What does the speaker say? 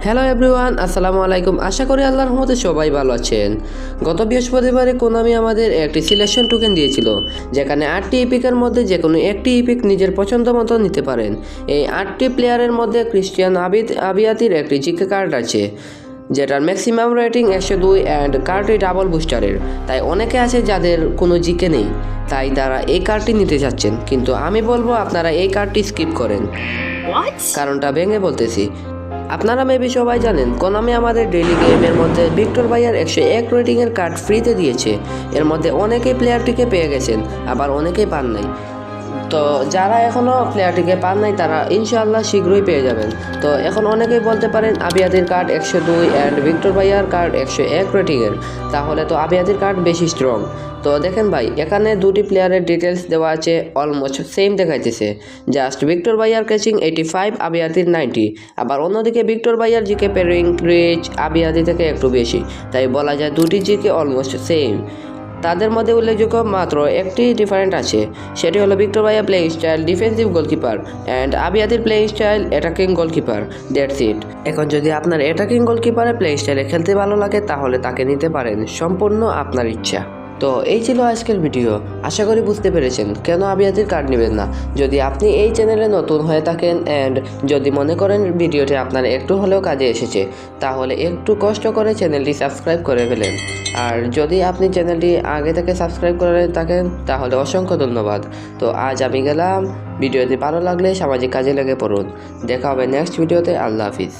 Hello everyone, আসসালামু আলাইকুম। আশা করি আল্লাহর রহমতে সবাই ভালো আছেন। গত বৃহস্পতিবারে কোনামি আমাদের একটি সিলেকশন টোকেন দিয়েছিল, যেখানে 8টি ইপিকের মধ্যে যে কোনো একটি ইপিক নিজের পছন্দ মতো নিতে পারেন। এই 8টি প্লেয়ারের মধ্যে ক্রিস্টিয়ান আবিয়াতির একটি জিকে কার্ড আছে, যেটার ম্যাক্সিমাম রেটিং 102 অ্যান্ড কার্ডটি ডাবল বুস্টারের। তাই অনেকে আছে যাদের কোনো জিকে নেই, তাই তারা এই কার্ডটি নিতে চাচ্ছেন, কিন্তু আমি বলবো আপনারা এই কার্ডটি স্কিপ করেন। কারণটা ভেঙে বলতেছি। আপনারা মেবি সবাই জানেন কোনামি আমাদের ডেইলি গেমের মধ্যে ভিক্টর ভাইয়ার 101 রেটিংয়ের কার্ড ফ্রিতে দিয়েছে। এর মধ্যে অনেকেই প্লেয়ারটিকে পেয়ে গেছেন, আবার অনেকেই পান নাই। তো যারা এখনও প্লেয়ারটিকে পান নাই তারা ইনশাআল্লাহ শীঘ্রই পেয়ে যাবেন। তো এখন অনেকেই বলতে পারেন আবিয়াদির কার্ড 102 অ্যান্ড ভিক্টর ভাইয়ার কার্ড 101 রেটিংয়ের, তাহলে তো আবিয়াদির কার্ড বেশি স্ট্রং। তো দেখেন ভাই, এখানে দুটি প্লেয়ারের ডিটেলস দেওয়া আছে, অলমোস্ট সেম দেখাইতেছে। জাস্ট ভিক্টর ভাইয়ার ক্যাচিং 85, আবিয়াদির 90। আবার অন্যদিকে ভিক্টর ভাইয়ার জিকে পেরিং রিচ আবিয়াদি থেকে একটু বেশি, তাই বলা যায় দুটি জিকে অলমোস্ট সেম। তাদের মধ্যে উল্লেখযোগ্য মাত্র একটি ডিফারেন্ট আছে, সেটি হলো ভিক্টর ভাইয়া playing style defensive goalkeeper and আবিয়াদির playing style attacking goalkeeper. That's it. এখন যদি আপনার অ্যাটাকিং গোলকিপারের প্লেইং স্টাইলে খেলতে ভালো লাগে তাহলে তাকে নিতে পারেন, সম্পূর্ণ আপনার ইচ্ছা। তো এই ছিল আজকের ভিডিও। আশা করি বুঝতে পেরেছেন কেন আবিয়াতির কার্ড নেবেন না। যদি আপনি এই চ্যানেলে নতুন হয়ে থাকেন অ্যান্ড যদি মনে করেন ভিডিওটি আপনার একটু হলেও কাজে এসেছে, তাহলে একটু কষ্ট করে চ্যানেলটি সাবস্ক্রাইব করে ফেলেন। আর যদি আপনি চ্যানেলটি আগে থেকে সাবস্ক্রাইব করে থাকেন তাহলে অসংখ্য ধন্যবাদ। তো আজ আমি গেলাম। ভিডিওটি ভালো লাগলে সামাজিক কাজে লেগে পড়ুন। দেখা হবে নেক্সট ভিডিওতে। আল্লাহ হাফিজ।